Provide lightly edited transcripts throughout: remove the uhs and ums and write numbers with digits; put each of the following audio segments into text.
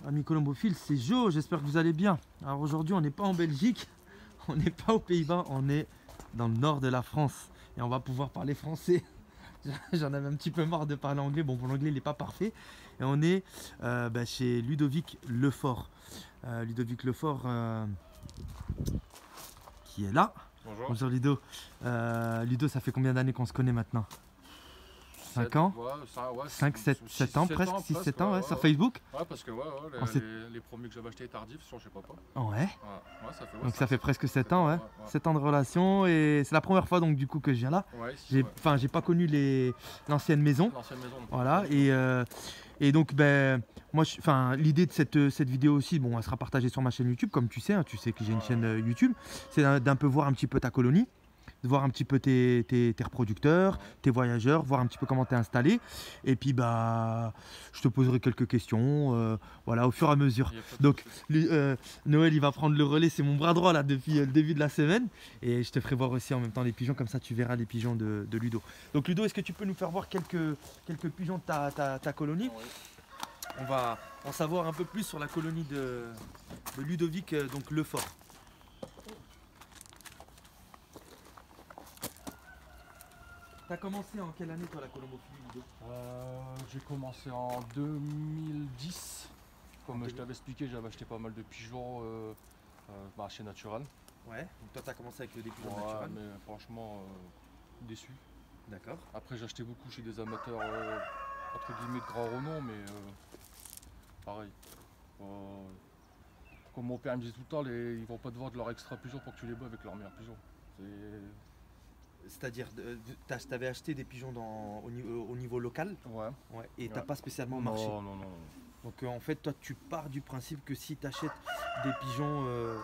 Amis colombophiles, c'est Jo, j'espère que vous allez bien. Alors aujourd'hui, on n'est pas en Belgique, on n'est pas aux Pays-Bas, on est dans le nord de la France et on va pouvoir parler français. J'en avais un petit peu marre de parler anglais, bon, pour l'anglais, il n'est pas parfait. Et on est chez Ludovic Lefort. Ludovic Lefort qui est là. Bonjour. Bonjour Ludo. Ludo, ça fait combien d'années qu'on se connaît maintenant? 5 ans, Ouais, 5, 7 ans presque, 6, 7 ans, ouais, sur Facebook. Ouais, parce que On s'est- les premiers que j'avais achetés tardifs sur chez papa. Ouais. Ouais, ça fait, Donc ça fait presque 7 ans, ouais. 7 ans de relation et c'est la première fois donc du coup que je viens là. Ouais, ici, J'ai, ouais. enfin, j'ai pas connu l'ancienne maison. L'ancienne maison. Voilà, et donc moi, l'idée de cette vidéo aussi, bon, elle sera partagée sur ma chaîne YouTube, comme tu sais, hein, tu sais que j'ai une chaîne YouTube, c'est d'un peu voir un petit peu ta colonie, de voir un petit peu tes reproducteurs, tes voyageurs, voir un petit peu comment tu es installé, et puis je te poserai quelques questions, voilà, au fur et à mesure. Donc Noël, il va prendre le relais, c'est mon bras droit là depuis le début de la semaine, et je te ferai voir aussi en même temps les pigeons, comme ça tu verras les pigeons de Ludo. Donc Ludo, est-ce que tu peux nous faire voir quelques pigeons de ta colonie? Oui. On va en savoir un peu plus sur la colonie de Ludovic, donc Lefort. T'as commencé en quelle année toi la colombophilie, Ludo? J'ai commencé en 2010. Comme je t'avais expliqué, j'avais acheté pas mal de pigeons chez Natural. Ouais, donc toi t'as commencé avec des pigeons Ouais, naturels. mais franchement, déçu. D'accord. Après, j'ai acheté beaucoup chez des amateurs, entre guillemets, de grand renom, mais pareil. Comme mon père me disait tout le temps, ils vont pas te vendre leurs extra pigeons pour que tu les bats avec leurs meilleurs pigeons. C'est-à-dire, t'avais acheté des pigeons au niveau local, Ouais. ouais, et t'as Ouais. pas spécialement marché. Non. Donc en fait, toi tu pars du principe que si tu achètes des pigeons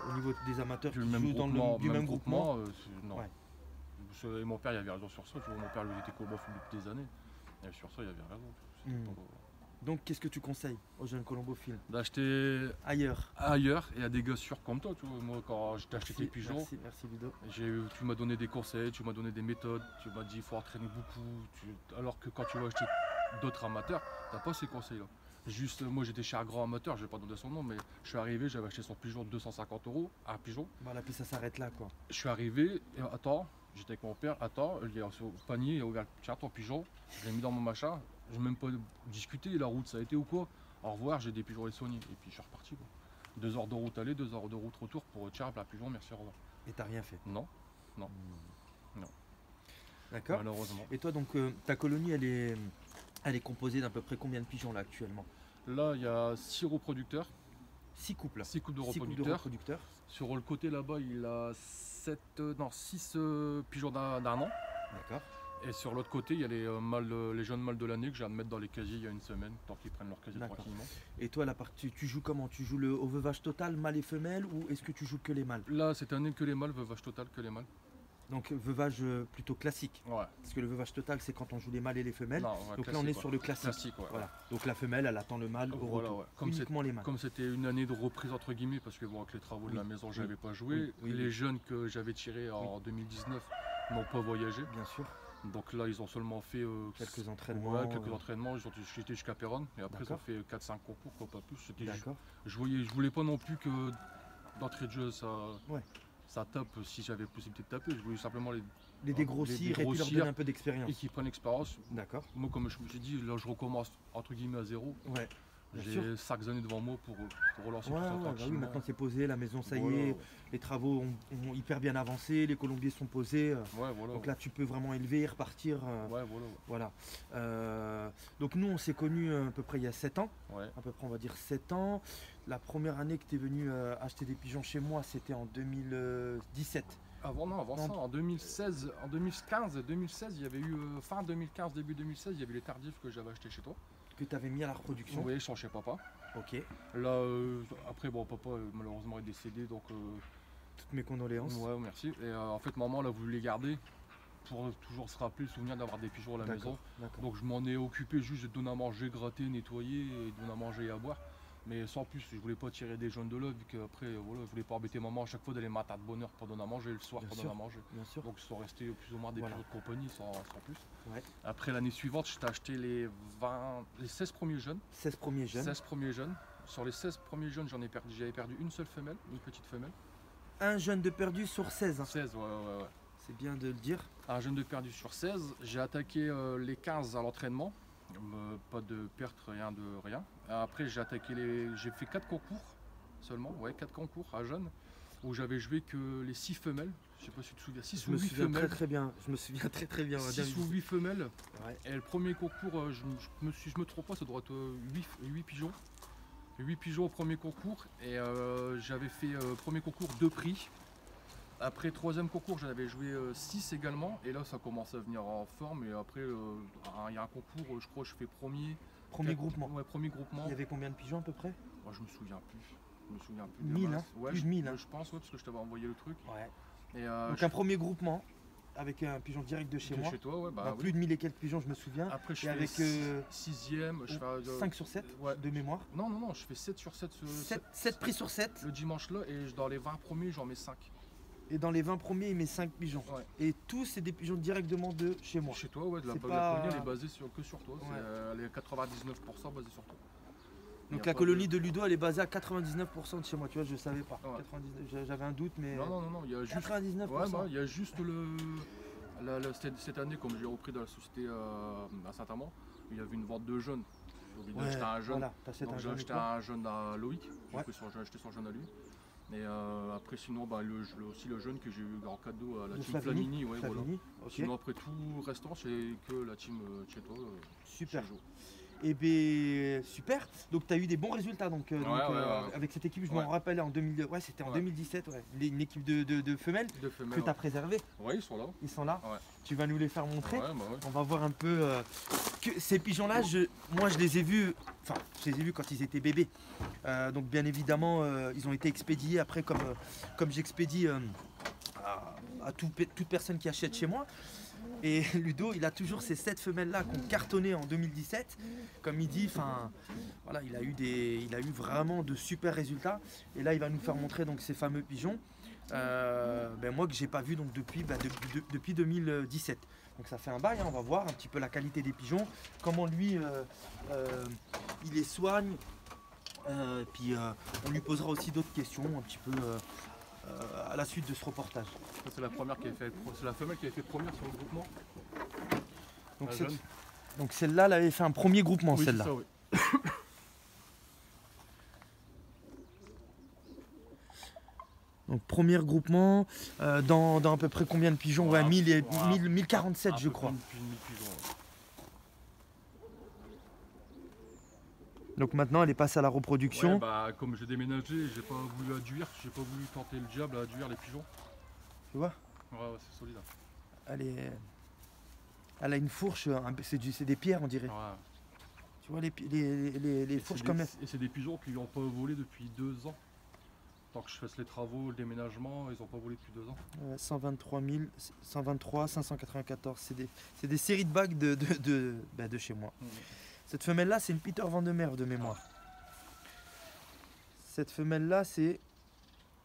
au niveau des amateurs qui Du même jouent dans groupement, du même groupement, non. ouais. Et mon père, il avait raison sur ça. Tu vois, mon père, lui, il était colombophobe depuis des années. Et sur ça, il avait raison. C'était Hmm. Donc qu'est-ce que tu conseilles aux jeunes colombophiles d'acheter ailleurs? ailleurs et à des gars sûrs comme toi. Tu vois. Moi, quand j'ai acheté tes pigeons, Merci Ludo. tu m'as donné des conseils, tu m'as donné des méthodes, tu m'as dit il faut entraîner beaucoup. Alors que quand tu vas acheter d'autres amateurs, t'as pas ces conseils-là. Juste, moi j'étais chez un grand amateur, je vais pas donner son nom, mais je suis arrivé, j'avais acheté son pigeon de 250 € un pigeon. Voilà, puis ça s'arrête là quoi. Je suis arrivé, et attends, j'étais avec mon père, attends, il est au panier, il a ouvert, tiens ton pigeon, je l'ai mis dans mon machin, je n'ai même pas discuté, la route ça a été ou quoi. Au revoir, j'ai des pigeons et soignés, et puis je suis reparti quoi. 2 heures de route aller, 2 heures de route retour pour tiens, la pigeon, merci, au revoir. Et t'as rien fait? Non, D'accord. malheureusement. Et toi donc ta colonie elle est composée d'à peu près combien de pigeons là actuellement? Là, il y a 6 reproducteurs, 6 couples. 6 couples de 6 couples de reproducteurs. reproducteurs. Sur le côté là-bas, il a 6 pigeons d'un an. D'accord. Et sur l'autre côté, il y a les jeunes mâles de l'année que j'ai à mettre dans les casiers il y a une semaine, tant qu'ils prennent leur casier D'accord. tranquillement. Et toi la partie, tu joues comment? Tu joues au veuvage total, mâle et femelle, ou est-ce que tu joues que les mâles? Là, cette année, que les mâles, veuvage total, que les mâles. Donc veuvage plutôt classique. Ouais. Parce que le veuvage total c'est quand on joue les mâles et les femelles. Non, ouais, Donc là on est classique, sur le classique. Classique, ouais. Voilà. Donc la femelle elle attend le mâle au Voilà, retour. ouais. Uniquement les mâles. Comme c'était une année de reprise entre guillemets, parce que bon, avec les travaux de la maison, j'avais pas joué. Oui. Les jeunes que j'avais tirés en 2019 n'ont pas voyagé. Bien sûr. Donc là, ils ont seulement fait Quelques entraînements. Ouais, quelques entraînements. Ils ont été jusqu'à Péronne et après ils ont D'accord. fait 4-5 concours, quoi, pas plus. D'accord. Je voulais pas non plus que d'entrée de jeu Ouais. ça tape si j'avais possibilité de taper. Je voulais simplement Les dégrossir et puis leur donner un peu d'expérience. et qu'ils prennent l'expérience. D'accord. Moi, comme je me suis dit, là je recommence entre guillemets à zéro. Ouais. Bien sûr. J'ai 5 années devant moi pour relancer Ouais, tout ça bah oui, tranquillement. maintenant c'est posé, la maison ça y Voilà, est, ouais. les travaux ont hyper bien avancé, les colombiers sont posés. Ouais, voilà. Donc là tu peux vraiment élever, repartir. Ouais, voilà. Donc nous on s'est connus à peu près il y a 7 ans, Ouais. à peu près on va dire 7 ans. La première année que tu es venu acheter des pigeons chez moi c'était en 2017. Avant ça, en 2016, en 2016, il y avait eu fin 2015, début 2016, il y avait les tardifs que j'avais achetés chez toi. Que tu avais mis à la reproduction. Oui, je suis chez papa. Ok, Là, après, bon, papa malheureusement est décédé, donc toutes mes condoléances. ouais, merci. Et en fait, maman, elle a voulu les garder pour toujours se rappeler le souvenir d'avoir des pigeons à la maison. D'accord. Donc je m'en ai occupé juste de donner à manger, gratter, nettoyer et donner à manger et à boire. Mais sans plus, je voulais pas tirer des jaunes de là, vu qu'après, voilà, je voulais pas embêter maman à chaque fois d'aller le matin de bonne heure pour donner à manger et le soir Bien pour sûr. donner à manger. Bien sûr. Donc ils sont restés plus ou moins des Voilà. pigeons de compagnie sans plus. Ouais. Après l'année suivante, je t'ai acheté les 16 premiers jeunes. 16 premiers jeunes. 16 premiers jeunes. Sur les 16 premiers jeunes, j'avais perdu une seule femelle, une petite femelle. Un jeune de perdu sur 16. Hein. 16, ouais. C'est bien de le dire. Un jeune de perdu sur 16. J'ai attaqué les 15 à l'entraînement. Pas de perte, rien de rien. Après, j'ai fait 4 concours seulement, 4 concours à jeunes, où j'avais joué que les 6 femelles. Je sais pas si tu te souviens, 6 ou 8 femelles. Très bien. Je me souviens très bien. 6 ou 8 femelles. Ouais. Et le premier concours, je me trompe pas, ça doit être 8 pigeons. 8 pigeons au premier concours. Et j'avais fait premier concours 2 prix. Après troisième concours, j'en avais joué 6 également. Et là, ça commence à venir en forme. Et après, il y a un concours, je crois que je fais premier. Premier groupement. Ouais, premier groupement. Il y avait combien de pigeons à peu près? Moi, je me souviens plus. 1000, hein? Ouais, Plus de 1000. Hein. Je pense, parce que je t'avais envoyé le truc. Ouais. Et, donc un premier groupement avec un pigeon direct de chez moi. Chez toi, ouais. Donc, plus de 1000 et quelques pigeons, je me souviens. Après, je et fais avec 6e. 5 sur 7 de mémoire. Non, je fais 7 sur 7. 7 prix sur 7. Le dimanche là, et dans les 20 premiers, j'en mets 5. Et dans les 20 premiers, il met 5 pigeons. Ouais. Et tous, c'est des pigeons directement de chez moi. Chez toi, ouais, la colonie, elle est basée que sur toi. Ouais. Elle est 99% basée sur toi. Donc la colonie de Ludo, elle est basée à 99% de chez moi. Tu vois, je savais pas. Ouais. J'avais un doute, mais. Non, il y a juste. 99%. Ouais, il y a juste cette année, comme j'ai repris dans la société à Saint-Amand, il y avait une vente de jeunes. J'ai oublié d'acheter un jeune. Voilà, donc j'ai acheté un jeune à Loïc. J'ai acheté son jeune à lui. Et après, sinon, aussi le jeune que j'ai eu en cadeau à la team Flamini. Ouais, voilà. Okay. Sinon, après tout le restant, c'est que la team chez toi. Super. Et bien, super. Donc, tu as eu des bons résultats avec cette équipe. Je m'en rappelle en 2017. Ouais. Une équipe de femelles que tu as préservées. Oui, ils sont là. Ils sont là. Ouais. Tu vas nous les faire montrer. Ouais. On va voir un peu. Que ces pigeons-là, moi, je les ai vus. Enfin, je les ai vus quand ils étaient bébés. Donc, bien évidemment, ils ont été expédiés après, comme j'expédie à toute personne qui achète chez moi. Et Ludo, il a toujours ces 7 femelles-là qui ont cartonné en 2017. Comme il dit, voilà, il a eu vraiment de super résultats. Et là, il va nous faire montrer donc ces fameux pigeons. Moi que j'ai pas vu donc depuis 2017. Donc ça fait un bail, hein. On va voir un petit peu la qualité des pigeons, comment lui il les soigne. Puis on lui posera aussi d'autres questions un petit peu à la suite de ce reportage. C'est la femelle qui avait fait première sur le groupement. Donc celle-là, elle avait fait un premier groupement, oui, celle-là. Ça, oui. Donc premier groupement, dans à peu près combien de pigeons? 1047 je crois. 1000 pigeons, ouais. Donc maintenant elle est passée à la reproduction. Ouais, comme j'ai déménagé, j'ai pas voulu adduire, j'ai pas voulu tenter le diable à adduire les pigeons. Tu vois? Ouais, c'est solide. Elle a une fourche, c'est des pierres on dirait. Ouais. Tu vois les fourches comme Et c'est des pigeons qui n'ont pas volé depuis 2 ans. Tant que je fasse les travaux, le déménagement, ils n'ont pas volé depuis 2 ans. 123 000, 123, 594, c'est des séries de bagues de chez moi. Cette femelle-là, c'est une Peter Van de Merwe de mémoire. Cette femelle-là, c'est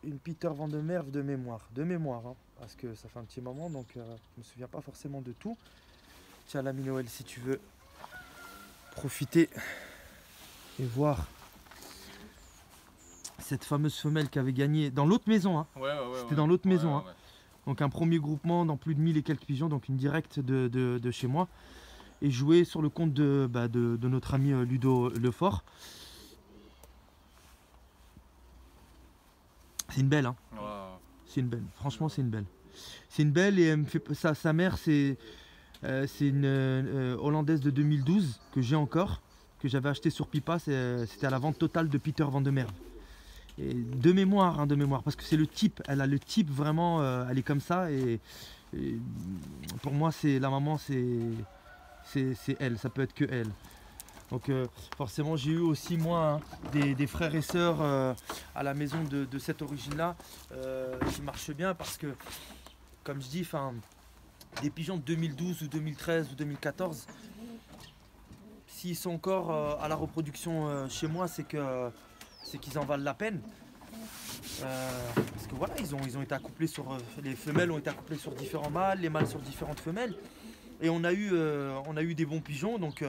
une Peter Van de Merwe de mémoire. De mémoire, hein, parce que ça fait un petit moment, donc je ne me souviens pas forcément de tout. Tiens, l'ami Noël, si tu veux profiter et voir cette fameuse femelle qui avait gagné dans l'autre maison. Hein. C'était dans l'autre maison. Hein. Donc un premier groupement dans plus de 1000 et quelques pigeons, donc une directe de chez moi. Et joué sur le compte de notre ami Ludo Lefort. C'est une belle, hein. C'est une belle. Franchement, c'est une belle. C'est une belle et elle me fait sa mère, c'est une hollandaise de 2012 que j'ai encore, que j'avais acheté sur Pipa. C'était à la vente totale de Peter Van de Merwe. Et de mémoire, parce que c'est le type. Elle a le type vraiment. Elle est comme ça et pour moi, c'est la maman, c'est elle, ça peut être que elle. Donc forcément j'ai eu aussi moi des frères et sœurs à la maison de cette origine là qui marchent bien parce que comme je dis, des pigeons de 2012 ou 2013 ou 2014, s'ils sont encore à la reproduction chez moi, c'est qu'ils en valent la peine. Parce que voilà, ils ont été accouplés sur. Les femelles ont été accouplées sur différents mâles, les mâles sur différentes femelles. Et on a eu des bons pigeons, donc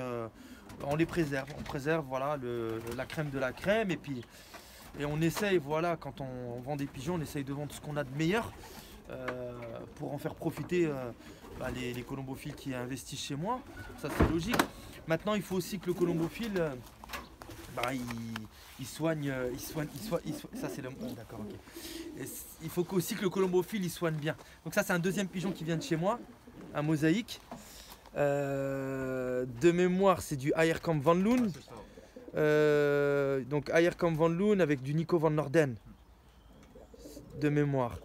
on les préserve. On préserve voilà, la crème de la crème. Et on essaye, voilà, quand on vend des pigeons, on essaye de vendre ce qu'on a de meilleur pour en faire profiter les colombophiles qui investissent chez moi. Ça, c'est logique. Maintenant, il faut aussi que le colombophile, il soigne, ça c'est le... oh, d'accord, ok. Il faut aussi que le colombophile, il soigne bien. Donc ça, c'est un deuxième pigeon qui vient de chez moi, un mosaïque. De mémoire, c'est du Aierkamp Van Loon. Donc Aierkamp Van Loon avec du Nico Van Norden. De mémoire.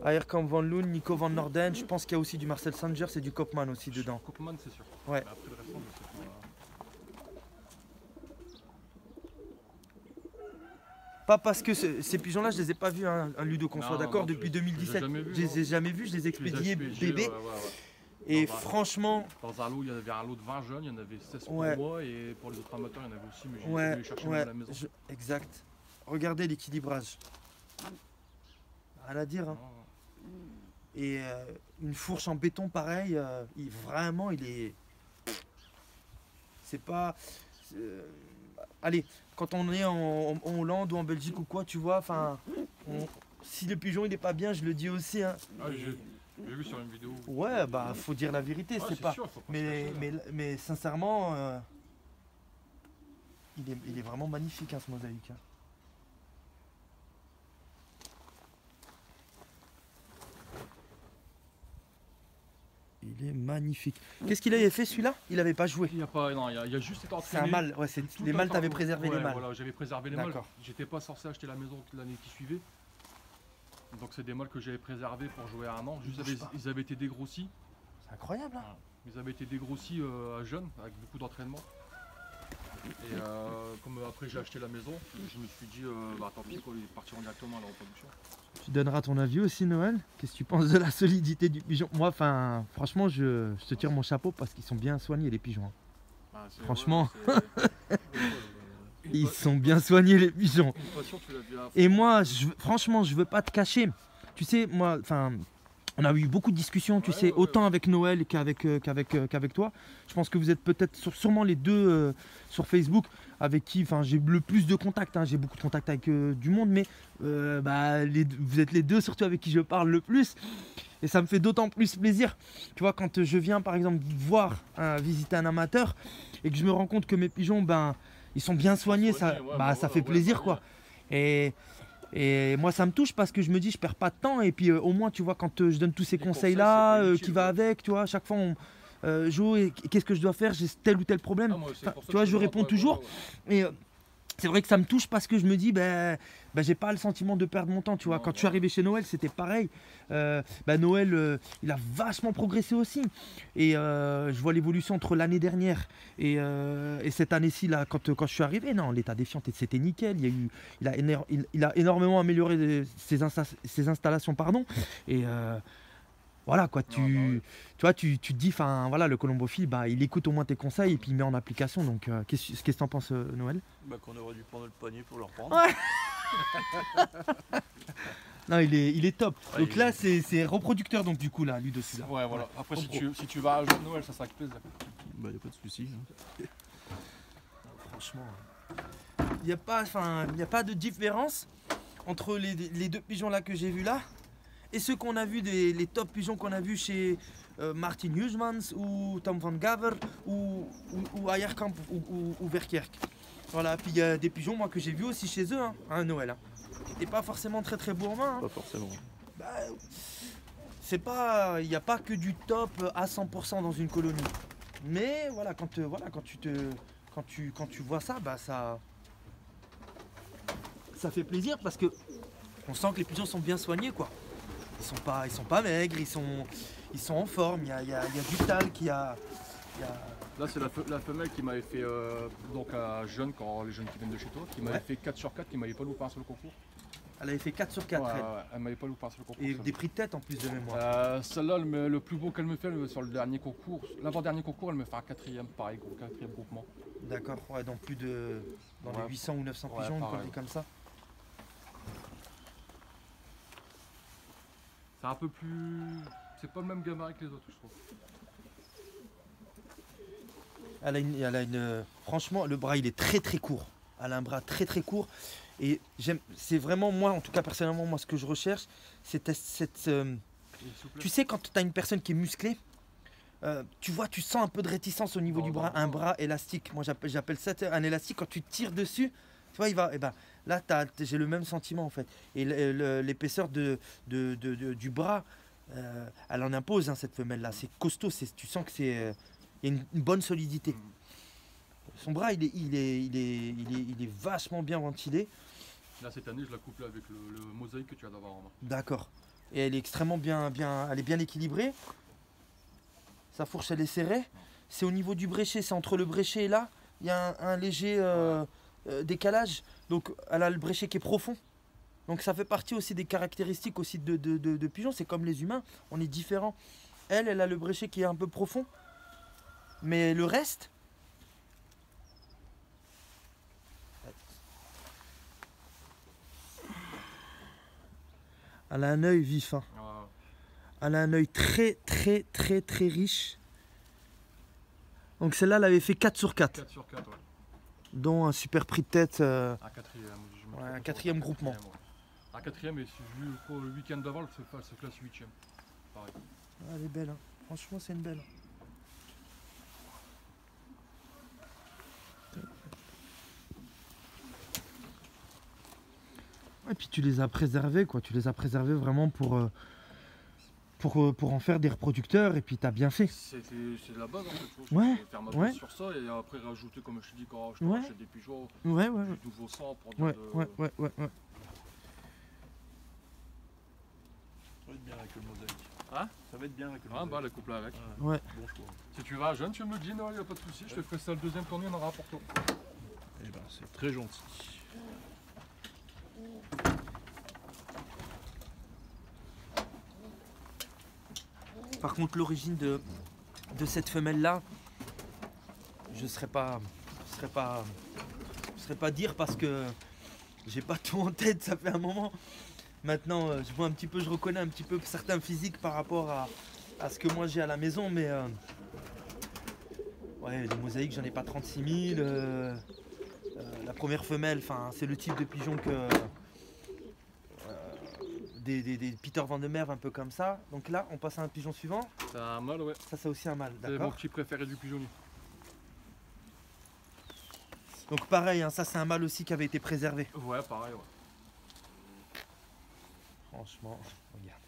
Aierkamp Van Loon, Nico Van Norden. Je pense qu'il y a aussi du Marcel Sanger, c'est du Kopman aussi dedans. Kopman, c'est sûr. Ouais. Mais après, le restant, je sais pas. Pas parce que ces pigeons-là, je les ai pas vus, hein, un Ludo, qu'on Non, soit non, d'accord, non, depuis je 2017. jamais vu, Je les ai jamais vus, je les ai expédiés bébés. Et Dans un- franchement, Dans un lot, il y avait un lot de 20 jeunes, il y en avait 16 pour Ouais. moi et pour les autres amateurs, il y en avait aussi, mais j'ai ouais, dû les chercher même à la maison. exact. Regardez l'équilibrage. Rien à dire. Hein. Non, Et une fourche en béton pareil, vraiment, il est. C'est pas. Allez, quand on est en Hollande ou en Belgique ou quoi, tu vois, enfin. Si le pigeon il est pas bien, je le dis aussi. Hein. Ah, j'ai vu sur une vidéo. Ouais, bah faut dire la vérité, Ah, c'est pas. sûr, faut pas se Mais, cacher, là. mais sincèrement, il est vraiment magnifique hein, ce mosaïque. Hein. Il est magnifique. Qu'est-ce qu'il avait fait celui-là? Il avait pas joué. Il y a pas, non, il y a juste été C'est un entraîné. mâle. Ouais, Tout les le mâles, temps, t'avais préservé les mâles. Voilà, j'avais préservé les mâles. D'accord. J'étais pas censé acheter la maison l'année qui suivait. Donc c'est des mâles que j'avais préservés pour jouer à un an. Juste ils avaient été dégrossis. C'est incroyable. Hein. Ils avaient été dégrossis à jeunes avec beaucoup d'entraînement. Et comme après j'ai acheté la maison, je me suis dit tant pis quoi, ils partiront directement à la reproduction. Tu donneras ton avis aussi, Noël. Qu'est-ce que tu penses de la solidité du pigeon? Moi, enfin, franchement, je te tire mon chapeau parce qu'ils sont bien soignés les pigeons. Hein. Franchement. Ils sont bien soignés les pigeons. Une passion, tu l'as vu à... Et moi, franchement, je veux pas te cacher. Tu sais, moi, enfin, on a eu beaucoup de discussions, tu sais, autant avec Noël qu'avec toi. Je pense que vous êtes peut-être sûrement les deux sur Facebook avec qui, enfin, j'ai le plus de contacts. Hein. J'ai beaucoup de contacts avec du monde, mais vous êtes les deux surtout avec qui je parle le plus. Et ça me fait d'autant plus plaisir, tu vois, quand je viens par exemple voir, visiter un amateur et que je me rends compte que mes pigeons, ils sont bien soignés, ça fait plaisir quoi. Et moi ça me touche parce que je me dis je perds pas de temps et puis au moins tu vois quand je donne tous ces conseils là qui va avec, tu vois, à chaque fois Jo, qu'est-ce que je dois faire, j'ai tel ou tel problème, tu vois, je réponds toujours. Et c'est vrai que ça me touche parce que je me dis j'ai pas le sentiment de perdre mon temps, tu vois. Quand je suis arrivé chez Noël, c'était pareil. Noël, il a vachement progressé aussi. Et je vois l'évolution entre l'année dernière et cette année-ci, là, quand je suis arrivé, non, l'état des fientes, c'était nickel. Il a énormément amélioré ses installations, pardon. Et voilà quoi, tu vois, tu te dis, enfin voilà, le colombophile, il écoute au moins tes conseils et puis il met en application. Donc qu'est-ce que t'en penses, Noël? Qu'on aurait dû prendre le panier pour le reprendre. Ouais. Non, il est top. Ouais, donc là, c'est reproducteur, donc du coup, là, lui dessus. Là. Ouais, voilà. Après, si tu vas à jour de Noël, ça sera avec plaisir. Bah, y a pas de soucis. Hein. Franchement, il n'y a pas de différence entre les deux pigeons là que j'ai vus là et ceux qu'on a vus, les top pigeons qu'on a vus chez Martin Huysmans ou Tom van Gaver ou Aierkamp ou Verkerk. Voilà, puis il y a des pigeons moi que j'ai vus aussi chez eux, hein, à Noël. Hein. Qui n'étaient pas forcément très très beaux en main. Hein. Pas forcément. C'est pas, il n'y a pas que du top à 100% dans une colonie. Mais voilà, quand tu vois ça, ça fait plaisir parce que on sent que les pigeons sont bien soignés quoi. Ils sont pas maigres, ils sont en forme. Il y a du talc, il y a... Là, c'est la femelle qui m'avait fait, donc à jeune, quand les jeunes qui viennent de chez toi, qui m'avait fait 4 sur 4, qui m'avait pas loupé un seul concours. Elle avait fait 4 sur 4. Elle m'avait pas loupé un seul concours. Et des prix de tête en plus de mémoire. Celle-là, le plus beau qu'elle me fait, sur le dernier concours, l'avant-dernier concours, elle me fait un quatrième, pareil, quatrième groupement. D'accord, ouais, dans plus de. Dans les 800 ou 900 pigeons, une connerie comme ça. C'est un peu plus. C'est pas le même gabarit que les autres, je trouve. Franchement, le bras, il est très très court. Elle a un bras très très court. Et c'est vraiment moi, en tout cas personnellement, moi ce que je recherche, c'est tu sais quand tu as une personne qui est musclée, tu vois, tu sens un peu de réticence au niveau du bras, un bras élastique. Moi j'appelle ça un élastique, quand tu tires dessus, tu vois, et ben, là j'ai le même sentiment en fait. Et l'épaisseur du bras, elle en impose, hein, cette femelle là, c'est costaud, tu sens que c'est il y a une bonne solidité. Son bras il est vachement bien ventilé. Là cette année je la couple avec le mosaïque que tu vas d'avoir en main. D'accord. Et elle est extrêmement elle est bien équilibrée. Sa fourche elle est serrée. C'est au niveau du bréchet, c'est entre le bréchet et là, il y a un léger décalage. Donc elle a le bréchet qui est profond. Donc ça fait partie aussi des caractéristiques aussi de pigeons. C'est comme les humains, on est différents. Elle a le bréchet qui est un peu profond. Mais le reste, elle a un œil vif. Hein. Elle a un œil très très très très riche. Donc celle-là, elle avait fait 4 sur 4. 4 sur 4, ouais. Dont un super prix de tête. Un quatrième. Un quatrième groupement. Un quatrième, et si je vu le week-end d'avant, elle se classe 8ème. Pareil. Elle est belle. Hein. Franchement, c'est une belle. Et puis tu les as préservés, quoi. Tu les as préservés vraiment pour en faire des reproducteurs, et puis tu as bien fait. C'est de la base en fait. Ouais, faire ma base sur ça et après rajouter, comme je te dis, quand je rachète des pigeons, du nouveau sang pour dire ouais. Ça va être bien avec le mosaïque. Hein? Ça va être bien avec le Ah mosaïque. bah la couple avec. Ouais. Bon choix. Si tu vas jeune, tu me le dis, non, il n'y a pas de souci, je te ferai ça le deuxième tournée, on en aura pour toi. Eh ben c'est très gentil. Par contre, l'origine de cette femelle-là, je ne saurais pas dire, parce que j'ai pas tout en tête, ça fait un moment. Maintenant, je vois un petit peu, je reconnais un petit peu certains physiques par rapport à ce que moi j'ai à la maison, mais ouais, les mosaïques, j'en ai pas 36 000. La première femelle, c'est le type de pigeon que des Peter Van de Merwe, un peu comme ça. Donc là, on passe à un pigeon suivant. C'est un mâle, ouais. Ça, c'est aussi un mâle, C'est mon d'accord. petit préféré du pigeonnier. Donc pareil, hein, ça c'est un mâle aussi qui avait été préservé. Ouais, pareil, ouais. Franchement, regarde.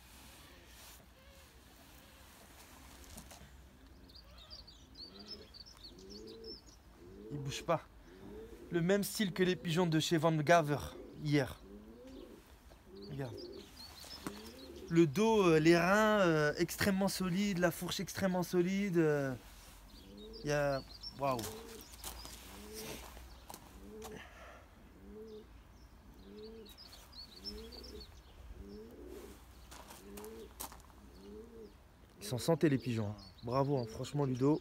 Il bouge pas. Le même style que les pigeons de chez Van Gaver hier. Regarde. Le dos, les reins extrêmement solides, la fourche extrêmement solide. Il y a... Waouh. Ils sont santé les pigeons. Hein. Bravo, hein. Franchement Ludo.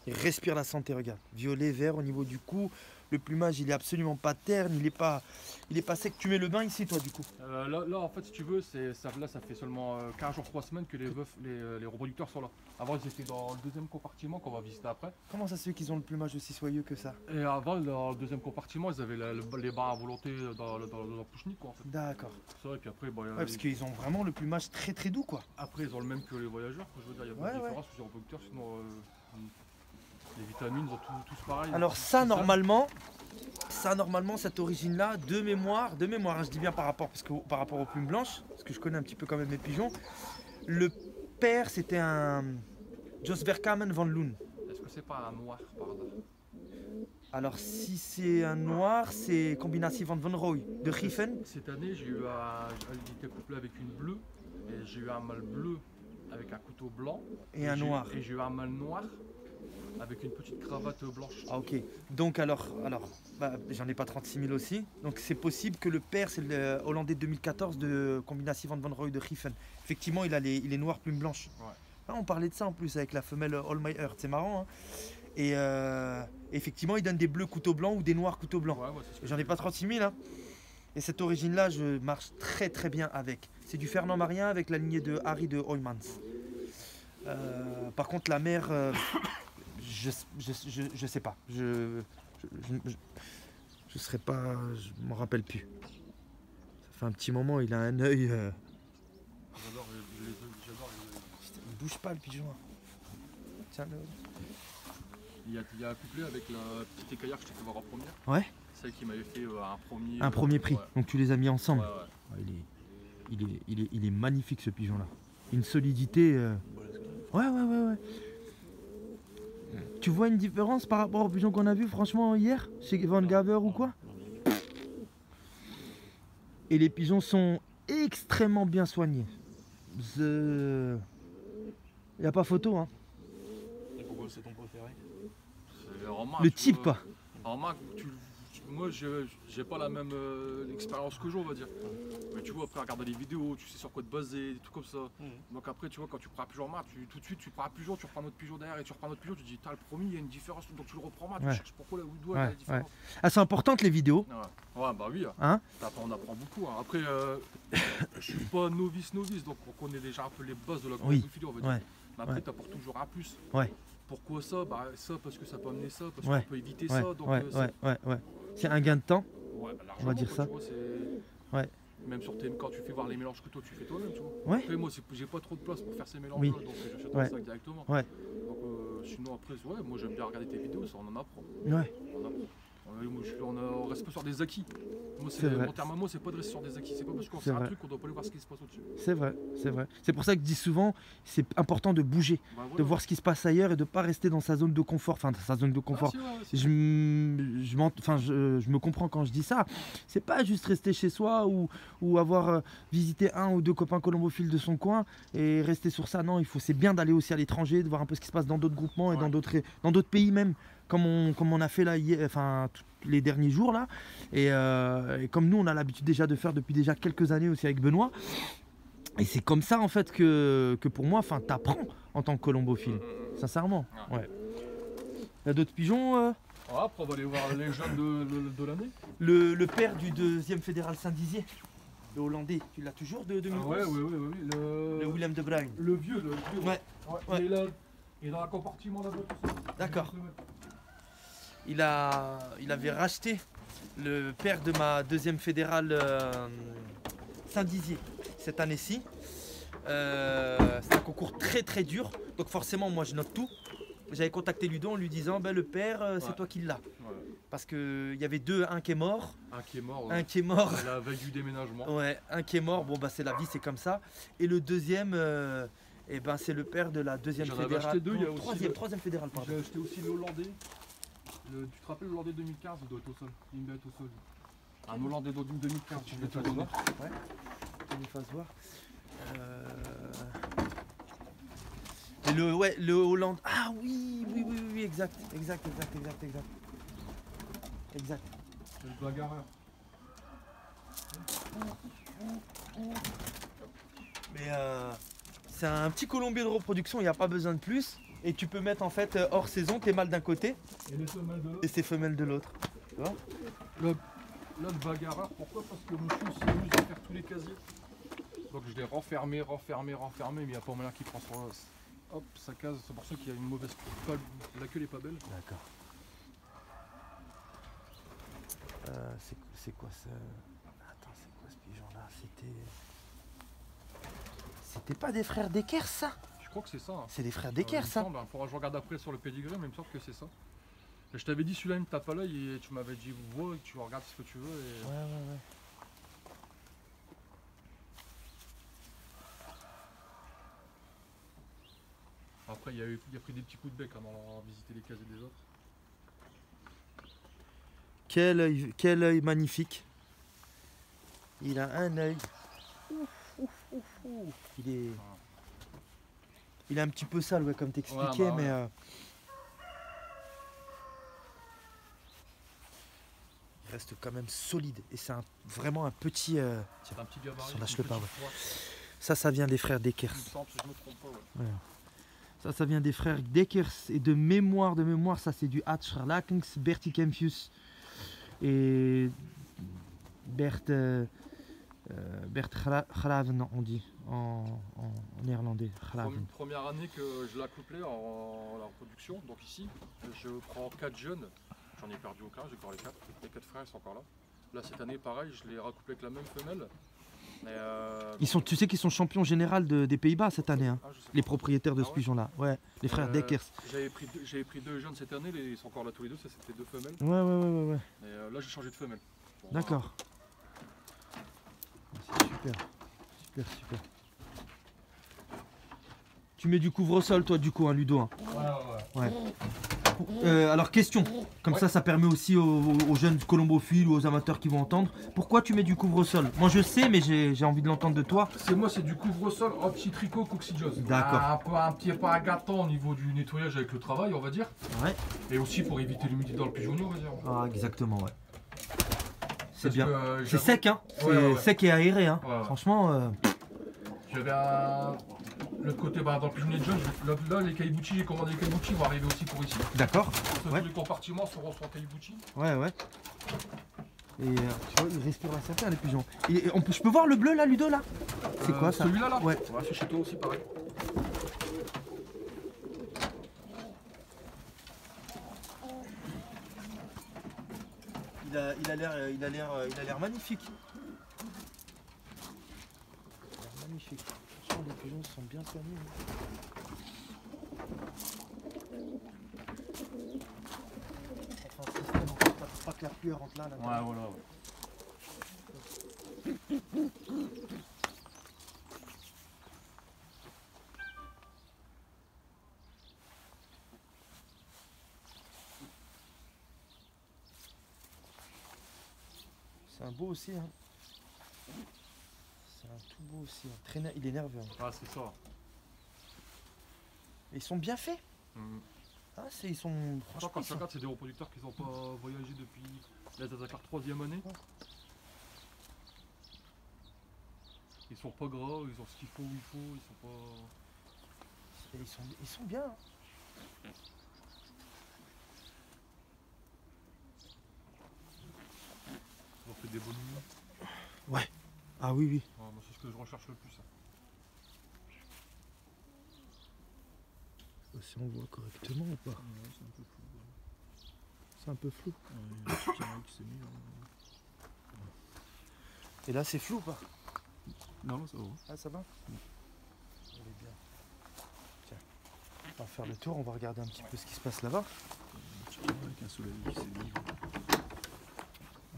Il respire la santé, regarde. Violet, vert au niveau du cou. Le plumage, il est absolument pas terne, il est pas sec. Tu mets le bain ici, toi, du coup? Là, en fait, si tu veux, là, ça fait seulement 15 jours, 3 semaines que les reproducteurs sont là. Avant, ils étaient dans le deuxième compartiment qu'on va visiter après. Comment ça se fait qu'ils ont le plumage aussi soyeux que ça? Et avant, dans le deuxième compartiment, ils avaient les barres à volonté dans la pouchnique, quoi, en fait. D'accord. C'est vrai, et puis après, Ouais, parce qu'ils ont vraiment le plumage très très doux, quoi. après, ils ont le même que les voyageurs. Je veux dire, il y a pas de différence sur les reproducteurs, sinon les vitamines, ils ont tous pareil. Alors ça, normalement, cette origine-là, de mémoire, hein, je dis bien par rapport aux plumes blanches, parce que je connais un petit peu quand même mes pigeons, le père, c'était un Jos Verkamen van Loon. Est-ce que c'est pas un noir par hasard? Alors si c'est un noir, c'est Combinatie van Van Rooij de Giffen. Cette année, il était couplé avec une bleue, et j'ai eu un mâle bleu avec un couteau blanc. Et un noir. Et j'ai eu un mâle noir avec une petite cravate blanche. Ah ok, donc alors j'en ai pas 36 000 aussi, donc c'est possible que le père c'est le Hollandais 2014 de Combinatie van Van Rooij de Giffen. Effectivement il est noir plume blanche. Ouais. Ah, on parlait de ça en plus avec la femelle All My Earth, c'est marrant hein. Et effectivement il donne des bleus couteau blanc ou des noirs couteau blanc. Ouais, c'est ce que J'en ai pas 36 000 hein. Et cette origine là je marche très très bien avec. C'est du Fernand Marien avec la lignée de Harry de Hoymans. Par contre la mère... je sais pas. Je serais pas. Je m'en rappelle plus. Ça fait un petit moment, il a un œil. J'adore les œufs, j'adore les œufs. Putain, il bouge pas le pigeon. Tiens le. Il y a un couplet avec la petite écaillère que je t'ai fait voir en première. Ouais. Celle qui m'avait fait Un premier prix. Ouais. Donc tu les as mis ensemble. Ouais, ouais. Ouais, il est magnifique ce pigeon là. Une solidité. Ouais. Tu vois une différence par rapport au pigeon qu'on a vu franchement hier chez Van Gaver ou quoi? Et les pigeons sont extrêmement bien soignés. Il n'y a pas photo hein. Et pourquoi c'est ton préféré? Le type. Remarque, moi j'ai pas la même expérience que Joe, on va dire. Mais tu vois, après regarder les vidéos, tu sais sur quoi te baser, des trucs comme ça. Donc après, tu vois, quand tu prends un pigeon en marre, tout de suite tu prends un pigeon, tu reprends un autre pigeon derrière et tu reprends un autre pigeon, tu te dis, t'as le premier, il y a une différence, donc tu le reprends en marre, tu cherches pourquoi là où il doit la différence. Ah, c'est important que les vidéos. Ouais, bah oui, hein. On apprend beaucoup. Hein. Après, je suis pas novice, donc on connaît déjà un peu les bases de la colombophilie, on va dire. Mais après, t'apportes toujours un plus. Pourquoi ça? Bah ça parce que ça peut amener ça, parce qu'on peut éviter ça. Donc, c'est un gain de temps. Ouais, on va dire ça. Tu vois, même sur tes, quand tu fais voir les mélanges que toi tu fais toi-même, tu vois. Après moi j'ai pas trop de place pour faire ces mélanges là, donc j'achète un sac directement. Donc sinon après moi j'aime bien regarder tes vidéos, ça on en apprend. On apprend. On reste pas sur des acquis. Moi, mon terme à moi, c'est pas de rester sur des acquis. C'est pas parce qu'on fait un truc qu'on doit pas aller voir ce qui se passe au-dessus. C'est vrai. C'est pour ça que je dis souvent, c'est important de bouger, de voir ce qui se passe ailleurs et de pas rester dans sa zone de confort. Enfin, dans sa zone de confort. Je me comprends quand je dis ça. C'est pas juste rester chez soi ou avoir visité un ou deux copains colombophiles de son coin et rester sur ça. Non, c'est bien d'aller aussi à l'étranger, de voir un peu ce qui se passe dans d'autres groupements et dans d'autres pays même. Comme on a fait là les derniers jours là et comme nous on a l'habitude déjà de faire depuis déjà quelques années aussi avec Benoît, et c'est comme ça en fait que pour moi t'apprends en tant que colombophile, sincèrement. Il y a d'autres pigeons après on va aller voir les jeunes de l'année. Le père du deuxième fédéral Saint-Dizier, le Hollandais, tu l'as toujours de 2011? Oui. Le William de Bruin. Le vieux. Ouais. Il a un compartiment là-bas, tout ça. D'accord. Il avait racheté le père de ma deuxième fédérale Saint-Dizier cette année-ci. C'est un concours très dur, donc forcément moi je note tout. J'avais contacté Ludo en lui disant le père c'est toi qui l'as. Parce qu'il y avait un qui est mort. Un qui est mort. La veille du déménagement. Un qui est mort, c'est la vie, c'est comme ça. Et le deuxième, c'est le père de la deuxième fédérale. Troisième fédérale, pardon. J'ai acheté aussi le Hollandais. Tu te rappelles le Hollandais 2015? Il doit être au sol. Il doit être au sol. Un Hollandais de 2015. Tu veux te faire voir? Tu me fasses voir. Et le Hollande. Ah oui, exact. C'est le bagarreur. Mais c'est un petit colombier de reproduction, il n'y a pas besoin de plus. Et tu peux mettre en fait hors saison tes mâles d'un côté et ses femelles de l'autre. Tu vois? Là, le bagarreur, pourquoi? Parce que monsieur s'amuse à faire tous les casiers. Donc je l'ai renfermé, mais il n'y a pas moyen qu'il prend sur sa case. C'est pour ça qu'il y a une mauvaise queue. La queue n'est pas belle. D'accord. C'est quoi ça? Attends, c'est quoi ce pigeon là? C'était pas des frères Decker ça? Je crois que c'est ça. C'est des frères Decker ça? Il faudra que je regarde après sur le pédigré, mais il me semble que c'est ça. Et je t'avais dit celui-là il me tape à l'œil et tu m'avais dit vois, tu regardes ce que tu veux. Et... Ouais. Après il a pris des petits coups de bec avant d'avoir visité les casiers des autres. Quel œil magnifique. Il a un œil. Il est un petit peu sale, comme t'expliquais, mais il reste quand même solide. Et c'est vraiment un petit. C'est un petit gabarit. Lâche-le pas, Ça vient des frères Deckers. Si je me trompe pas, Ça vient des frères Deckers. Et de mémoire, ça c'est du Hatschrlakens, Bertie Kempfius et Bert Graven, on dit. en néerlandais. Glavin. Première année que je l'accouplais en la reproduction, donc ici, je prends 4 jeunes, j'en ai perdu aucun, j'ai encore les 4 frères ils sont encore là. Là cette année pareil, je les recouplé avec la même femelle. Tu sais qu'ils sont champions général des Pays-Bas cette année, hein, les propriétaires de ce ouais pigeon-là. Ouais, les frères Deckers. J'avais pris 2 jeunes cette année, ils sont encore là tous les deux, ça c'était 2 femelles. Ouais. Et là j'ai changé de femelle. Bon, d'accord. C'est super. Tu mets du couvre-sol toi du coup, hein, Ludo, hein. Ouais. Alors question, comme ça permet aussi aux jeunes colombophiles ou aux amateurs qui vont entendre. Pourquoi tu mets du couvre-sol? Moi je sais mais j'ai envie de l'entendre de toi. C'est du couvre-sol en petit tricot coccygiose. D'accord. Un petit peu agaçant au niveau du nettoyage avec le travail on va dire. Ouais. Et aussi pour éviter l'humidité dans le pigeonnier on va dire. Ah exactement ouais. C'est Parce bien. que, C'est sec hein. Ouais. Sec et aéré hein. Ouais. Franchement. J'avais l'autre côté dans le pigeonnier de jeunes, là les cailleboutchis, j'ai commandé les cailleboutchis, vont arriver aussi pour ici. D'accord. Tous les compartiments seront sur cailleboutchis. Ouais. Et tu vois, ils respirent la certain les pigeons. Et je peux voir le bleu là, Ludo là? C'est quoi ça? Celui-là là? Ouais. C'est chez toi aussi pareil. Il a l'air magnifique. Magnifique. Franchement, les pigeons sont bien soignés. Enfin, système encore pas que la pluie rentre là. Ouais, voilà. C'est un beau aussi. Hein. C'est un tout beau aussi. Hein. Il est nerveux. Hein. Ah, c'est ça. Et ils sont bien faits. Ah, ils sont. Franchement, quand ça regarde, c'est des reproducteurs qui n'ont pas voyagé depuis la Dakar 3e année. Ils sont pas gras, ils ont ce qu'il faut où il faut, ils sont pas. Ils sont bien. Hein. Ils ont fait des bonnes nuits. Ouais. Ah oui. Ouais, moi, c'est ce que je recherche le plus. Ça. Si on voit correctement ou pas? Ouais, c'est un peu flou. C'est un peu flou. Ouais, il y a un petit qui s'est mis. Et là, c'est flou ou pas? Non, ça va. Ah, ça va? Elle est bien. Tiens, on va faire le tour, on va regarder un petit peu ce qui se passe là-bas. Avec un soleil qui s'est mis.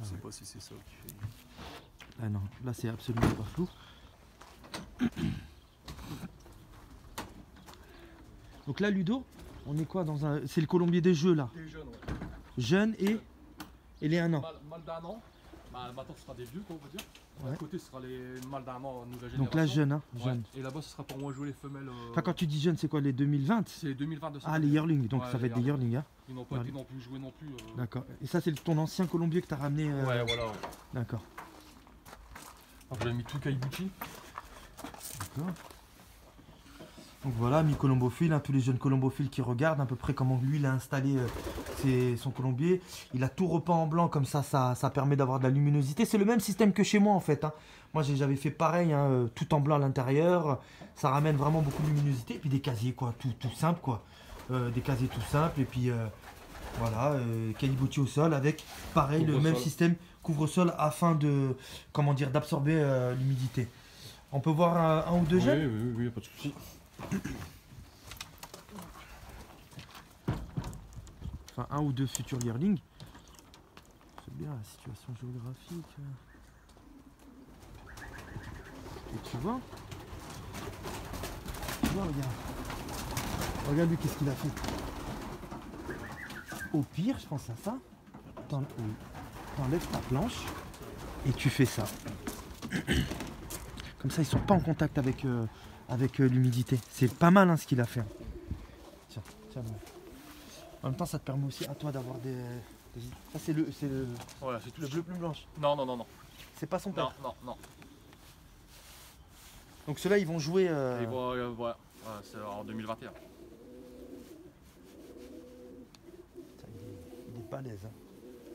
Je sais pas si c'est ça qui fait. Ah non, là c'est absolument pas flou. Donc là, Ludo, on est quoi dans un. C'est le colombier des jeux là. Des jeunes, ouais. Jeune et les 1 an. Mal d'un an. Maintenant, ce sera des vieux, quoi, on va dire. Ouais. À côté, ce sera les mâles d'un an, nouvelle génération. Donc là, jeune, hein. Ouais. Jeune. Et là-bas, ce sera pour moi jouer les femelles. Enfin, quand tu dis jeune, c'est quoi, les 2020? C'est les 2022. Ah, les yearlings, donc Ouais, ça va être des yearlings, hein. Ils n'ont pas été non plus joués non plus. D'accord. Et ça, c'est ton ancien colombier que tu as ramené. Ouais, voilà. Ouais. D'accord. Alors, j'avais mis tout cailleboutchi. D'accord. Donc voilà, mi colombophile, hein, tous les jeunes colombophiles qui regardent à peu près comment lui il a installé son colombier. Il a tout repeint en blanc, comme ça permet d'avoir de la luminosité. C'est le même système que chez moi en fait. Hein. Moi j'avais fait pareil, hein, tout en blanc à l'intérieur. Ça ramène vraiment beaucoup de luminosité. Et puis des casiers quoi, tout simple quoi. Des casiers tout simples et puis voilà, caillebotis au sol avec pareil le même système couvre-sol afin de d'absorber l'humidité. On peut voir un ou deux jeunes? Oui, pas de souci. Enfin, un ou deux futurs yearlings. C'est bien la situation géographique. Et tu vois, regarde. Regarde lui, qu'est-ce qu'il a fait. Au pire, je pense à ça. T'enlèves ta planche et tu fais ça. Comme ça, ils sont pas en contact avec l'humidité. C'est pas mal hein, ce qu'il a fait. Tiens. En même temps, ça te permet aussi à toi d'avoir des... Ça, c'est le Voilà, c'est tout bleu plus blanche. Non. C'est pas son père. Non. Donc ceux-là, ils vont jouer... Ils vont, voilà, c'est en 2021. Il est balèze. Hein.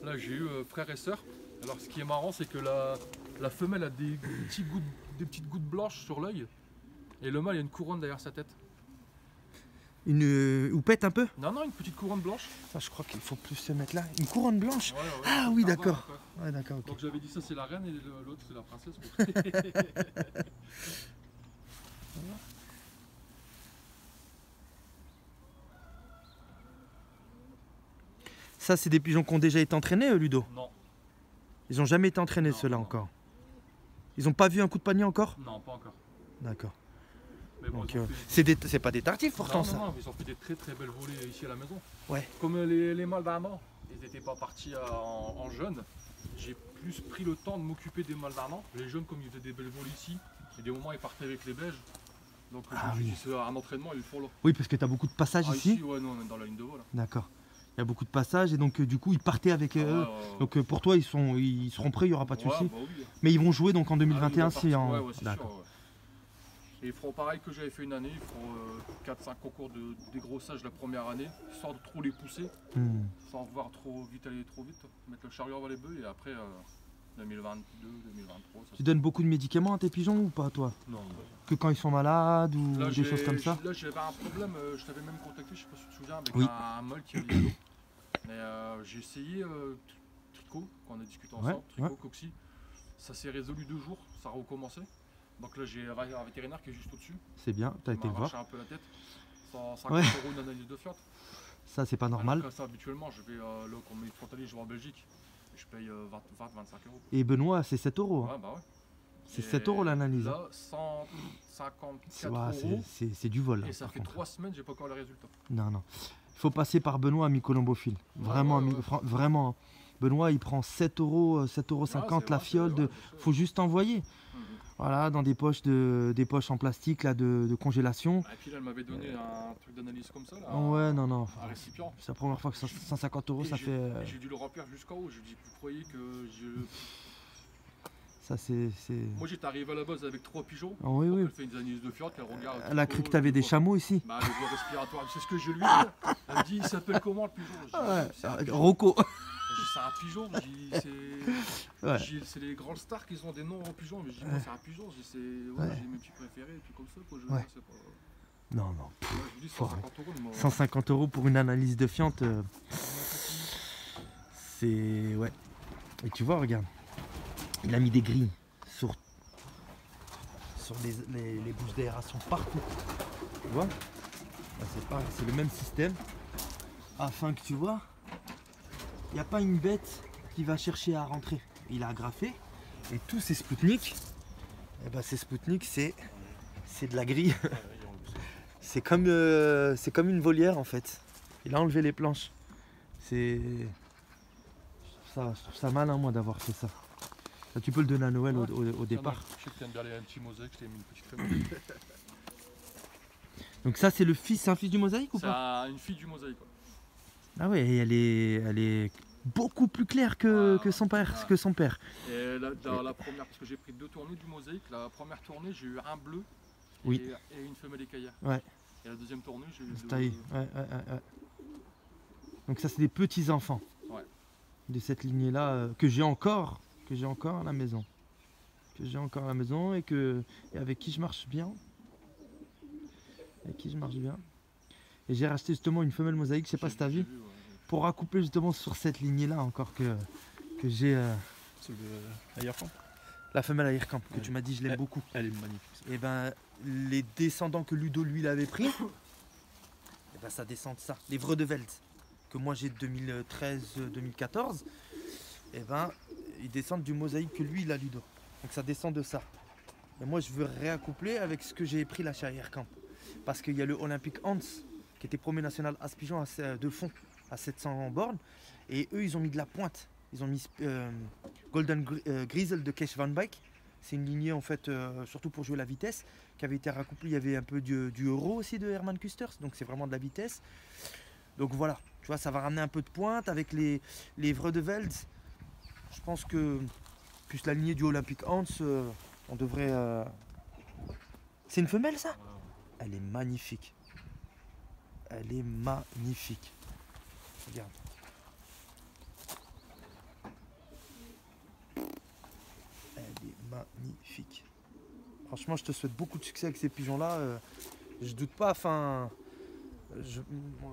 Là, j'ai eu frère et sœur. Alors, ce qui est marrant, c'est que la femelle a des petites gouttes blanches sur l'œil. Et le mâle, il y a une couronne derrière sa tête. Une houppette un peu? Non, non, une petite couronne blanche. Ah, je crois qu'il faut plus se mettre là. Une couronne blanche? Ouais, ouais, Ah c'est oui, un d'accord. mâle, quoi. Ouais, d'accord, ok. Donc j'avais dit ça, c'est la reine et l'autre, c'est la princesse. Ça, c'est des pigeons qui ont déjà été entraînés, Ludo? Non, Ils n'ont jamais été entraînés, Non, ceux-là, non. encore. Ils n'ont pas vu un coup de panier encore? non, pas encore. D'accord. Mais bon, Donc, ils ont fait- c'est pas des tartifs pourtant, non, ça. non, non, ils ont fait des très très belles volées ici à la maison. Ouais. Comme les mâles d'un an, ils n'étaient pas partis en jeune. J'ai plus pris le temps de m'occuper des mâles d'un an. Les jeunes, comme ils faisaient des belles volées ici, et des moments ils partaient avec les beiges. Donc Ah je me oui. suis dit, c'est un entraînement, ils le font là. Oui, parce que tu as beaucoup de passages Ah, ici. ici, ouais, non, on est dans la ligne de vol. Là. D'accord. Il y a beaucoup de passages et donc du coup ils partaient avec Ah, eux. ouais, ouais. Donc pour toi ils seront prêts, il n'y aura pas de Ouais, souci. bah oui. Mais ils vont jouer donc en Ah, 2021 ils vont si partir, en. ouais, ouais, c'est sûr, D'accord. ouais. Et ils feront pareil que j'avais fait une année, ils feront 4-5 concours de dégrossage la première année, sans trop les pousser, Hmm. sans voir trop vite aller trop vite, mettre le chariot avant les bœufs et après 2022, 2023. Ça Tu donnes beaucoup de médicaments à tes pigeons ou pas toi? Non, Que quand ils sont malades ou là, des choses comme ça? Là j'avais un problème, je t'avais même contacté, je sais pas si tu te souviens, avec Oui. un mâle qui avait l'eau. Mais j'ai essayé Tricot, quand on a discuté ensemble, Ouais, Tricot, ouais. Coxy. Ça s'est résolu 2 jours, ça a recommencé. Donc là j'ai un vétérinaire qui est juste au-dessus. C'est bien, t'as Il été m'a le arraché voir. un peu la tête. 150 Ouais. € d'analyse de fiente. Ça c'est pas normal. Alors que ça habituellement je vais là quand on est frontalier, je vais en Belgique. Je paye 20-25 €. Et Benoît c'est 7 euros. Hein. Ouais, bah ouais. C'est Et 7 euros l'analyse. Là 154 Ouais, €. c'est du vol. Et hein, ça par fait contre. 3 semaines, j'ai pas encore les résultats. Non, non. Il faut passer par Benoît à Micolombophile. Vraiment, ouais, ouais. vraiment. hein. Benoît il prend 7 euros, 7,50 € la fiole. Faut juste envoyer. Voilà, dans des poches en plastique là, de congélation. Et puis là, elle m'avait donné un truc d'analyse comme ça, là, Ouais, non, non. un récipient. C'est la première fois que 150 € Et ça fait. J'ai dû le remplir jusqu'en haut. Je dis, vous croyez que je. Ça c'est. Moi j'étais arrivé à la base avec 3 pigeons. Ah oui, Donc, oui. elle fait une analyse de fiente, elle regarde. Elle a cru que t'avais des chameaux ici. Bah, les voies respiratoires, c'est ce que je lui ai dit. Elle me dit, il s'appelle comment le pigeon? Je dis, Ouais, c'est un pigeon. Rocco. Je dis, c'est un pigeon. Je dis, Ouais. je dis, c'est les grands stars qui ont des noms en pigeon. Mais je dis, moi, c'est un pigeon. Je dis, Ouais. j'ai mes petits préférés, et tout comme ça. Quoi. Ouais. sais pas. Non, non. Ouais, je vous dis, 150 €. mais moi, 150 € pour une analyse de fiente. C'est. Ouais. Et tu vois, regarde. Il a mis des grilles sur les bouches d'aération partout. Tu vois? Là, c'est le même système. Afin que tu vois, il n'y a pas une bête qui va chercher à rentrer. Il a agrafé. Et tous ces Spoutniks, eh ben, ces Spoutniks, c'est de la grille. C'est comme une volière en fait. Il a enlevé les planches. Je trouve ça malin moi d'avoir fait ça. Là, tu peux le donner à Noël au départ. Je sais que t'aimes bien les petits mosaïques, je t'ai mis une petite femelle. Donc ça c'est un fils du mosaïque ou C'est pas? une fille du mosaïque. Quoi. Ah ouais, et elle est beaucoup plus claire que son père. Ouais. Que son père. Et dans la première, parce que j'ai pris 2 tournées du mosaïque, la première tournée j'ai eu un bleu Oui. et une femelle écaillère. Ouais. Et la deuxième tournée j'ai eu Taillé. Ouais. Donc ça c'est des petits enfants. Ouais. De cette lignée là que j'ai encore à la maison. Et avec qui je marche bien. Et j'ai racheté justement une femelle mosaïque, je sais pas si t'as vu, pour accoupler justement sur cette lignée là encore que j'ai C'est le ailleurs camp. la femelle à Hirkamp, que Ouais. tu m'as dit je l'aime beaucoup. Elle est magnifique. Et ben les descendants que Ludo lui l'avait pris, et ben ça descend de ça. Les Vredeveld, que moi j'ai de 2013-2014, et ben ils descendent du mosaïque que lui il a Ludo. Donc ça descend de ça. Et moi je veux réaccoupler avec ce que j'ai pris là chez Hirkamp. Parce qu'il y a le Olympique Hans, qui était premier national Aspigeon de fond à 700 bornes. Et eux ils ont mis de la pointe. Ils ont mis Golden Grizzle de Kees van Beek. C'est une lignée en fait, surtout pour jouer la vitesse, qui avait été racouplée. Il y avait un peu du Euro aussi de Herman Kusters, donc c'est vraiment de la vitesse. Donc voilà, tu vois, ça va ramener un peu de pointe avec les Vredeveld. Je pense que, plus la lignée du Olympique Hans, on devrait. C'est une femelle ça? Elle est magnifique. Elle est magnifique. Regarde. Elle est magnifique. Franchement, je te souhaite beaucoup de succès avec ces pigeons-là. Je doute pas, enfin,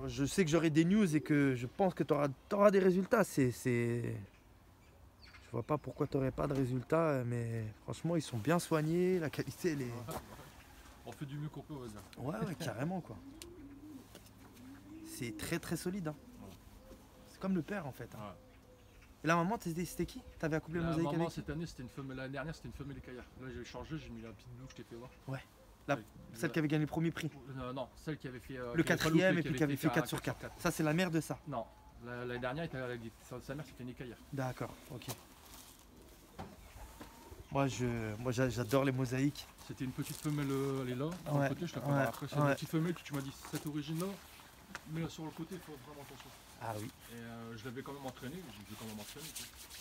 je sais que j'aurai des news et que je pense que tu auras des résultats. Je vois pas pourquoi tu n'aurais pas de résultats, mais franchement, ils sont bien soignés. La qualité, elle est. On fait du mieux qu'on peut, on va dire. Ouais, carrément, quoi. C'est très très solide. Hein. C'est comme le père, en fait. Hein. Ouais. Et la maman, c'était qui? T'avais accouplé le La mosaïque maman, avec qui? cette année, c'était une femelle. L'année dernière, c'était une femelle écaillère. Là, j'ai changé, j'ai mis la petite bleue que je t'ai fait voir. Ouais. La- Ouais. Celle qui avait gagné le premier prix. Non, celle qui avait fait. Le qui avait pas quatrième loupé, et puis qui avait fait 4 sur 4. Ça, c'est la mère de ça. Non, l'année dernière, sa mère, c'était une écaillère. D'accord, ok. Moi, j'adore les mosaïques. C'était une petite femelle, elle est là, sur Ouais, le côté, je te ouais, prends après. C'est ouais. une petite femelle que tu m'as dit, cette origine-là, mais sur le côté, il faut vraiment attention. Ah oui. Et je l'avais quand même entraîné, j'ai dû quand même entraîner.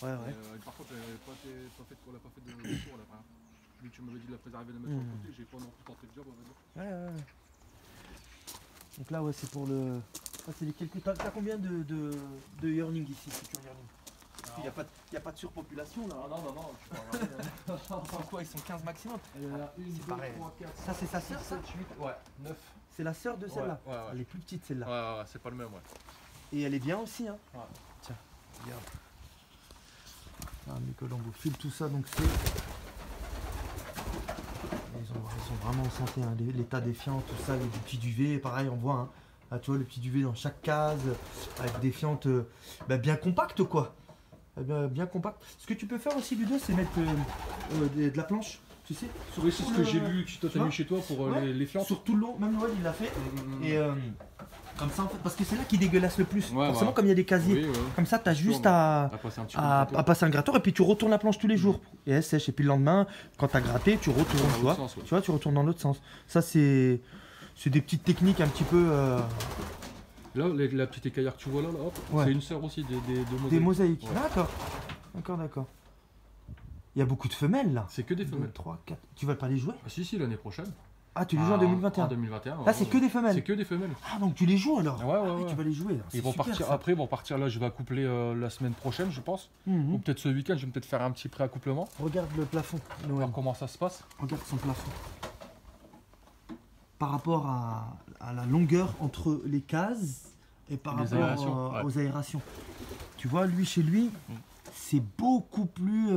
Ouais, ouais. Par contre, elle n'a pas fait de retour à la fin. Vu que tu m'avais dit de la préserver, de la mettre sur le côté, j'ai pas non plus tenté le job, on va dire. Ouais, ouais. Donc là, ouais, c'est pour le. Ça, c'est les quelques. T'as combien de yearning ici, futur yearning? Il n'y a pas de surpopulation là. Ah non, tu peux regarder. Enfin, quoi, ils sont 15 maximum. Il y en a 1, 2, pareil. 3, 4, Ça, c'est sa sœur, 7, 8, ouais, 9. C'est la sœur de celle-là. Ouais, ouais. Elle est plus petite celle-là. Ouais, c'est pas le même, ouais. Et elle est bien aussi, hein. Ouais. Tiens, regarde. Ah, mes Colombo file tout ça, donc c'est. Ils sont vraiment en santé, hein. L'état défiant, tout ça, les petits duvets, pareil, on voit, hein. Là, tu vois, le petit duvet dans chaque case, avec des fientes bien compactes, quoi. Bien compactes. Ce que tu peux faire aussi, Ludo, c'est mettre de la planche, tu sais. Oui, c'est ce que j'ai vu, que tu as mis chez toi pour Ouais. les fientes. Sur tout le long, même Noël, il l'a fait. Mm. Et comme ça, en fait, parce que c'est là qui dégueulasse le plus. Ouais, Forcément, ouais. comme il y a des casiers. Oui, ouais. Comme ça, tu as Sûr, juste mais à passer un petit passer un gratteur et puis tu retournes la planche tous les jours. Et elle sèche. Et puis le lendemain, quand tu as gratté, tu retournes. Dans Tu vois, l'autre sens, ouais. tu vois, tu retournes dans l'autre sens. Ça, c'est des petites techniques un petit peu. Là, la petite écaillère que tu vois là, hop, Ouais. c'est une sœur aussi de mosaïques. Des mosaïques. Ouais. D'accord. Il y a beaucoup de femelles là. C'est que des 2, femelles. 3, 4. Tu vas pas les jouer? Ah, si, l'année prochaine. Ah, tu les joues en 2021. En 2021. Là, c'est que des femelles. C'est que des femelles. Ah, donc tu les joues alors? Ouais. Ah, tu vas les jouer. C'est Ils vont super, partir ça. après, ils vont partir là, je vais accoupler la semaine prochaine, je pense. Mhm. Ou peut-être ce week-end, je vais peut-être faire un petit pré-accouplement. Regarde le plafond, Noël. Voir comment ça se passe. Regarde son plafond. Par rapport à la longueur entre les cases et par Les rapport aérations, ouais. aux aérations. Tu vois, lui, chez lui, c'est beaucoup plus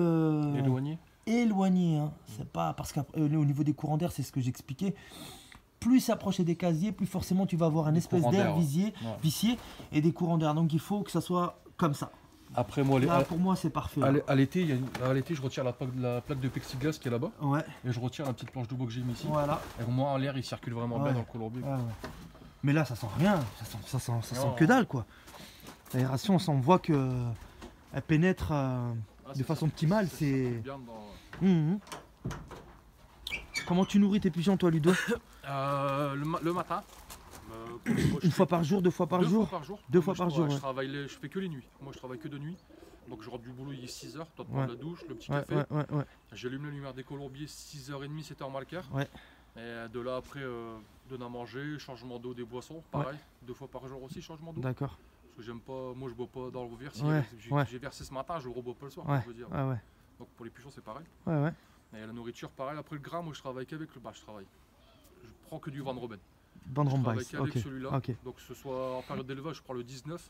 Éloigné. Hein. C'est pas parce qu'au niveau des courants d'air, c'est ce que j'expliquais. Plus s'approcher des casiers, plus forcément tu vas avoir un espèce courants d'air d'air, ouais. vicié et des courants d'air. Donc il faut que ça soit comme ça. Après, moi, Là, pour moi, c'est parfait. Là. à l'été, je retire la plaque de plexiglas qui est là-bas. Ouais, Et je retire la petite planche de bois que j'ai mis ici. voilà. Et au moins, l'air, il circule vraiment Ouais. bien dans le colombier. Ouais. Mais là, ça sent rien. Ça sent Non. que dalle, quoi. L'aération, on voit que elle pénètre Ah, de ça façon circule- optimale. ça C'est. circule bien dans- Mhm. Comment tu nourris tes pigeons, toi, Ludo? Le matin. Une fois par jour, 2 fois par jour? Deux fois Moi, par jour, Je ouais. travaille je fais que les nuits. Moi, je travaille que de nuit. Donc, je rentre du boulot, il est 6h. Toi, tu Ouais. prends la douche, le petit Ouais, café. ouais. J'allume la lumière des colombiers, 6h30, 7h moins le quart. Ouais. Et de là, après, donne à manger, changement d'eau des boissons, pareil. 2 fois par jour aussi, changement d'eau. D'accord. Parce que j'aime pas, moi, je bois pas dans le reverse. Ouais, ouais. J'ai versé ce matin, je le rebois pas le soir, Ouais, je veux dire. ouais. Donc, pour les pigeons, c'est pareil. Ouais. Et la nourriture, pareil. Après, le gras, moi, je travaille qu'avec le. Bah, je travaille. Je prends que du Van Robben. Bande Je travaille Rombice. qu'avec Ok. celui-là. Ok. Donc, que ce soit en période d'élevage, je prends le 19.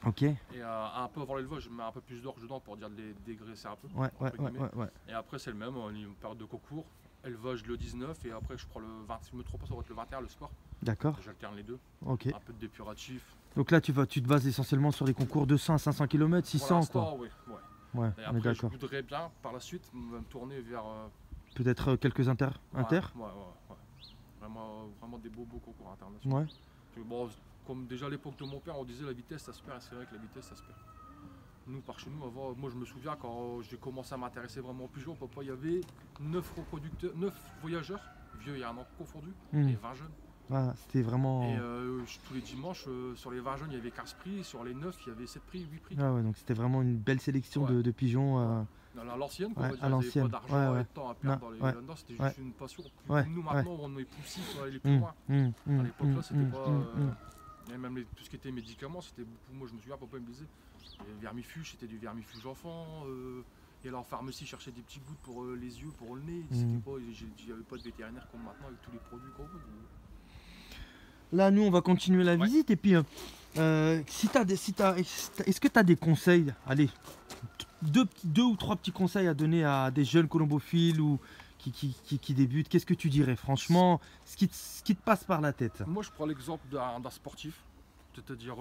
Ok. Et un peu avant l'élevage, je mets un peu plus d'orge dedans pour dire de dégraisser un peu. Ouais. entre Et après, c'est le même, en période de concours. Élevage le 19 et après, je prends le 20. Si je me trompe pas, ça va être le 21, le sport. D'accord. J'alterne les deux. Ok. Un peu de dépuratif. Donc là, tu te bases essentiellement sur les concours 200 à 500 km, Pour 600 quoi. l'instant, oui. Ouais. Ouais, Et on est après, je d'accord. voudrais bien, par la suite, me tourner vers. Peut-être quelques inter. Ouais. Vraiment des beaux concours internationaux. Ouais. Parce que bon, comme déjà à l'époque de mon père, on disait la vitesse ça se perd, et c'est vrai que la vitesse ça se perd. Nous, par chez nous, avant, moi je me souviens quand j'ai commencé à m'intéresser vraiment aux pigeons, papa, il y avait 9 reproducteurs, 9 voyageurs, vieux et un an confondus, Mhm. et 20 jeunes. Ah, c'était vraiment. Et tous les dimanches, sur les 20 jeunes, il y avait 15 prix, sur les 9, il y avait 7 prix, 8 prix. Ah ouais, donc c'était vraiment une belle sélection Ouais. de pigeons. À l'ancienne, quoi, Ouais, on va dire, à ils avaient l'ancienne. pas d'argent Ouais. et de temps à perdre dans les Ouais. là-dedans, c'était juste Ouais. une passion. Ouais. Nous maintenant, on est poussifs, on va aller plus Hum, loin. hum, hum, À l'époque là, hum, c'était hum, pas. hum. Et même tout ce qui était médicaments, c'était beaucoup. Moi, je me souviens, papa il me disait, les vermifuges, c'était du vermifuge enfant. Et alors en pharmacie, chercher des petites gouttes pour les yeux, pour le nez. Mhm. J'avais pas de vétérinaire comme maintenant avec tous les produits qu'on veut. Là, nous, on va continuer la Ouais. visite. Et puis, est-ce que tu as des conseils? Allez, deux ou trois petits conseils à donner à des jeunes colombophiles ou qui débutent. Qu'est-ce que tu dirais, franchement, ce qui te passe par la tête? Moi, je prends l'exemple d'un sportif, c'est-à-dire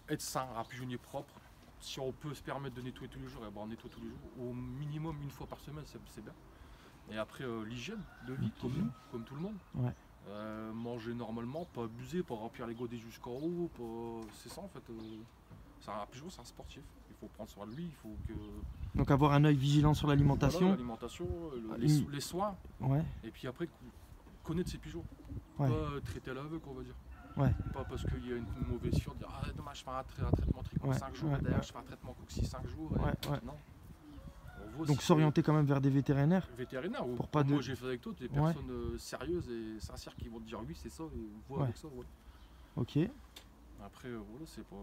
être sain, un pigeonnier propre. Si on peut se permettre de nettoyer tous les jours, on nettoie tous les jours, au minimum une fois par semaine, c'est bien. Et après, l'hygiène de vie, comme tout le monde. Ouais. Manger normalement, pas abuser, pas remplir les godets jusqu'en haut. C'est ça en fait. Un pigeon, c'est un sportif. Il faut prendre soin de lui, il faut que. Donc, avoir un œil vigilant sur Voilà, l'alimentation. l'alimentation, les soins, Ouais, et puis après, connaître ses pigeons. Ouais. Pas traiter à l'aveugle, on va dire. Ouais. Pas parce qu'il y a une mauvaise fibre, dire ah dommage, je fais un traitement tricot Ouais, 5 jours, ouais, d'ailleurs ouais. je fais un traitement cocci 5 jours. Ouais, ouais. Non. On voit Donc, si s'orienter quand même vers des vétérinaires. vétérinaire, ou pour pas comme de- moi j'ai fait avec toi, des personnes sérieuses et sincères qui vont te dire oui, c'est ça, et on voit Ouais. avec ça. Ouais. Ok. Après, voilà, c'est pas.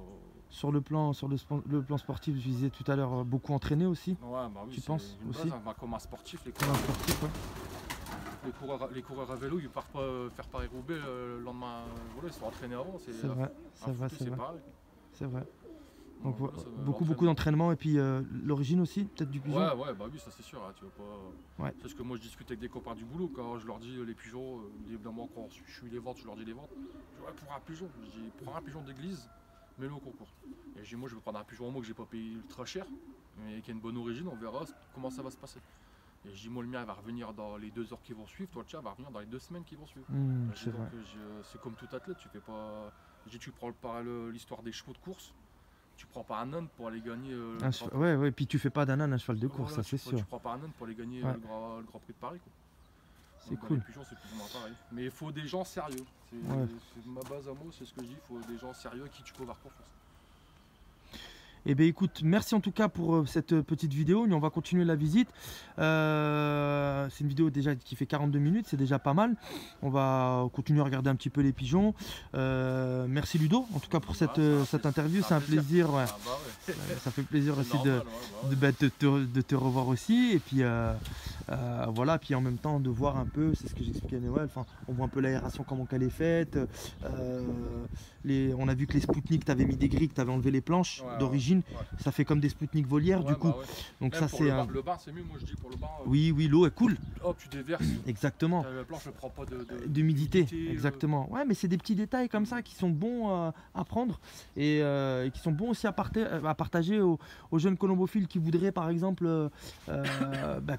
Sur le plan sportif, je disais tout à l'heure, beaucoup entraîné aussi. Ouais, bah oui, Tu c'est penses une aussi base, hein. Bah, comme un sportif, Comme un sportif, ouais. les coureurs à vélo, ils partent pas faire Paris-Roubaix le lendemain. Voilà, ils sont entraînés avant. C'est vrai, c'est vrai, c'est vrai. pareil. C'est vrai. Donc, voilà, ça, beaucoup l'entraînement. d'entraînement et puis l'origine aussi, peut-être du pigeon. Ouais, bah oui, ça c'est sûr. Hein, tu veux pas. Ouais. C'est ce que moi je discute avec des copains du boulot quand je leur dis les pigeons, évidemment quand je suis les ventes, je leur dis les ventes. Je dis ouais, pour un pigeon, je dis prends un pigeon d'église, mets-le au concours. Et je dis moi je vais prendre un pigeon en moi que j'ai pas payé ultra cher, mais qui a une bonne origine, on verra comment ça va se passer. Et je dis moi le mien il va revenir dans les 2 heures qui vont suivre, toi le tien va revenir dans les 2 semaines qui vont suivre. Je dis C'est vrai. donc, c'est comme tout athlète, tu fais pas. Je dis tu prends l'histoire des chevaux de course. Tu prends pas un âne pour aller gagner Ouais, puis tu fais pas d'un âne un cheval de course, voilà, ça c'est sûr. Tu prends pas un âne pour aller gagner Ouais. le grand prix de Paris. Quoi. C'est Donc, dans cool. Les pigeons, c'est plus ou moins pareil. Mais il faut des gens sérieux. Ouais. C'est ma base à moi, c'est ce que je dis. Il faut des gens sérieux à qui tu peux avoir confiance. Eh bien écoute, merci en tout cas pour cette petite vidéo. Nous on va continuer la visite. C'est une vidéo déjà qui fait 42 minutes, c'est déjà pas mal. On va continuer à regarder un petit peu les pigeons. Merci Ludo en tout cas pour cette interview, c'est un plaisir. Ouais. Ah bah ouais. Ça fait plaisir aussi Normal, ouais. de te revoir aussi. Et puis voilà, puis en même temps de voir un peu, c'est ce que j'expliquais à Noël, enfin, on voit un peu l'aération, comment qu'elle est faite. On a vu que les Spoutnik, tu avais mis des grilles, que tu avais enlevé les planches Ouais, d'origine. Ça fait comme des Spoutnik volières du coup. Bah ouais. Donc Même ça pour c'est le bain, c'est mieux, moi je dis pour le bain. Oui, l'eau est cool. Hop, tu déverses. Exactement. La planche ne prend pas D'humidité, exactement. Ouais, mais c'est des petits détails comme ça qui sont bons à prendre et qui sont bons aussi à partager aux jeunes colombophiles qui voudraient par exemple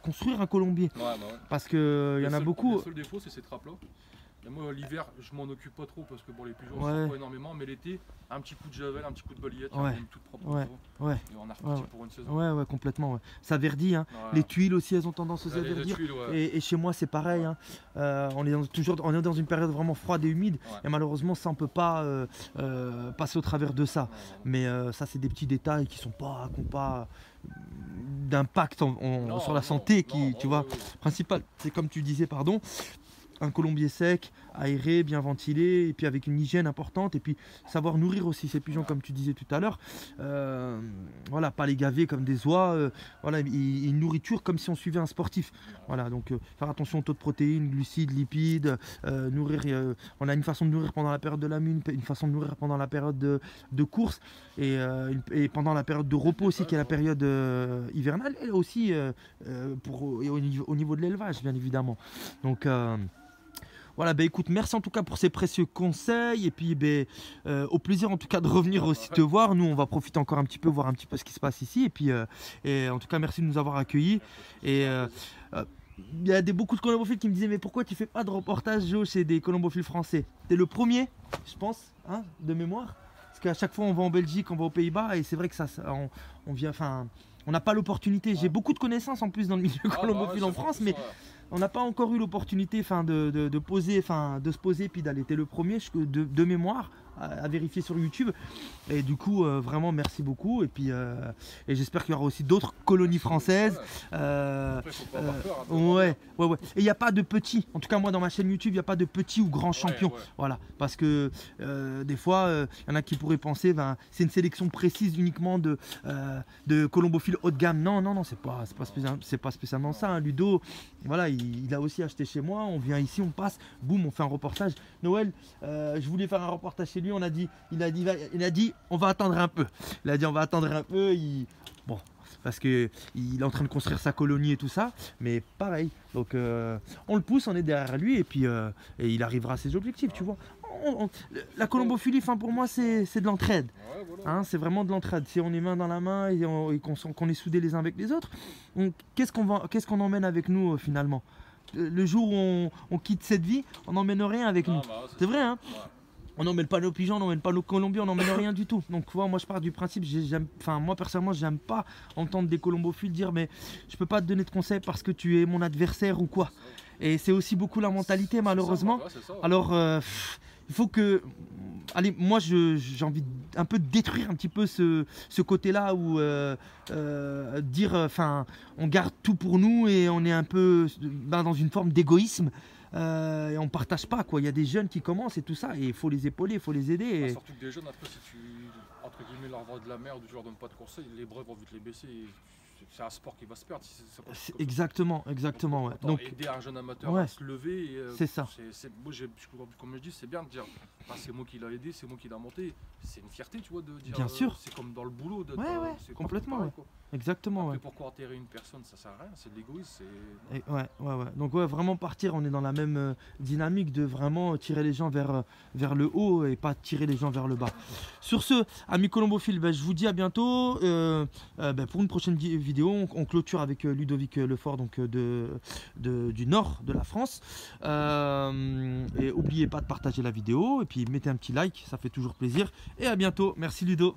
construire un colombier. Ouais, bah ouais. Parce qu'il y en a beaucoup. Le seul défaut, c'est ces trappes là. Et moi, l'hiver, je m'en occupe pas trop parce que bon, les pigeons, Ouais. je sors pas énormément. Mais l'été, un petit coup de javel, un petit coup de balayette, Ouais. une toute propre. Ouais. Ouais. Et on est reparti Ouais. pour une saison. Ouais, complètement. Ouais. Ça verdit. Hein. Voilà. Les tuiles aussi, elles ont tendance aussi à Les verdir. tuiles, ouais. Et chez moi, c'est pareil. Hein. On est dans une période vraiment froide et humide. Ouais. Et malheureusement, ça, on peut pas passer au travers de ça. Non, non. Mais ça, c'est des petits détails qui n'ont pas d'impact Non, sur la non, santé, non, tu non, vois, oui, oui. principal. C'est comme tu disais, pardon. Un colombier sec, aéré, bien ventilé, et puis avec une hygiène importante, et puis savoir nourrir aussi ces pigeons, comme tu disais tout à l'heure. Voilà, pas les gaver comme des oies. Voilà, une nourriture comme si on suivait un sportif. Voilà, donc faire attention au taux de protéines, glucides, lipides, nourrir. On a une façon de nourrir pendant la période de la mune, une façon de nourrir pendant la période de course, et pendant la période de repos aussi, qui est la période hivernale, et aussi au niveau de l'élevage, bien évidemment. Donc voilà, écoute, merci en tout cas pour ces précieux conseils, et puis au plaisir en tout cas de revenir aussi te voir. Nous on va profiter encore un petit peu, voir un petit peu ce qui se passe ici, et puis en tout cas merci de nous avoir accueillis. Et il y a beaucoup de colombophiles qui me disaient mais pourquoi tu fais pas de reportage, Joe, chez des colombophiles français? T'es le premier, je pense, hein, de mémoire, parce qu'à chaque fois on va en Belgique, on va aux Pays-Bas, et c'est vrai que on vient, enfin, on n'a pas l'opportunité. J'ai beaucoup de connaissances en plus dans le milieu colombophile en France, mais on n'a pas encore eu l'opportunité de se poser puis d'aller. T'es le premier de mémoire à vérifier sur YouTube. Et du coup, vraiment, merci beaucoup. Et puis, et j'espère qu'il y aura aussi d'autres colonies françaises. Après, faut pas avoir peur, hein, Ouais. Et il n'y a pas de petits. En tout cas, moi, dans ma chaîne YouTube, il n'y a pas de petits ou grands champions. ouais. Voilà. Parce que des fois, il y en a qui pourraient penser, ben, c'est une sélection précise uniquement de colombophiles haut de gamme. Non, c'est pas spécialement ça. Hein. Ludo, voilà, il a aussi acheté chez moi. On vient ici, on passe, boum, on fait un reportage. Noël, je voulais faire un reportage chez lui. Il a dit, on va attendre un peu. Il a dit, on va attendre un peu. Bon, parce que il est en train de construire sa colonie et tout ça. Mais pareil. Donc, on le pousse, on est derrière lui et puis et il arrivera à ses objectifs, tu vois. La colombophilie, pour moi, c'est de l'entraide. Ouais, voilà. Hein, c'est vraiment de l'entraide. Si on est main dans la main et qu'on est soudés les uns avec les autres, qu'est-ce qu'on emmène avec nous finalement? Le jour où on quitte cette vie, on n'emmène rien avec nous. Bah, C'est vrai, hein? Ouais. On n'emmène pas nos pigeons, on n'emmène pas nos colombiens, on n'emmène rien du tout. Donc moi je pars du principe, moi personnellement j'aime pas entendre des colombophiles dire mais je peux pas te donner de conseils parce que tu es mon adversaire ou quoi. Et c'est aussi beaucoup la mentalité malheureusement. C'est ça, ouais. Alors il faut que... Allez, moi j'ai envie un peu de détruire un petit peu ce côté-là où dire, on garde tout pour nous et on est un peu dans une forme d'égoïsme. Et on partage pas quoi. Il y a des jeunes qui commencent et tout ça et il faut les épauler, il faut les aider. Et... Surtout que des jeunes après si tu entre guillemets leur vends de la merde ou tu leur donnes pas de conseils, les brevets vont vite les baisser. C'est un sport qui va se perdre. Si c'est exactement, ouais. Donc aider un jeune amateur ouais, à se lever. C'est ça. Moi, comme je dis, c'est bien de dire, c'est moi qui l'ai aidé, c'est moi qui l'ai monté. C'est une fierté, tu vois, de dire. Bien sûr. C'est comme dans le boulot. Ouais, complètement. Pareil, ouais. Exactement. Après, ouais. pourquoi enterrer une personne, ça sert à rien. C'est de l'égoïsme. Ouais. Donc ouais, vraiment partir, on est dans la même dynamique de vraiment tirer les gens vers le haut et pas tirer les gens vers le bas. Sur ce, amis colombophiles, je vous dis à bientôt pour une prochaine vidéo. On clôture avec Ludovic Lefort, donc du nord de la France. Et n'oubliez pas de partager la vidéo et puis mettez un petit like, ça fait toujours plaisir. Et à bientôt. Merci Ludo.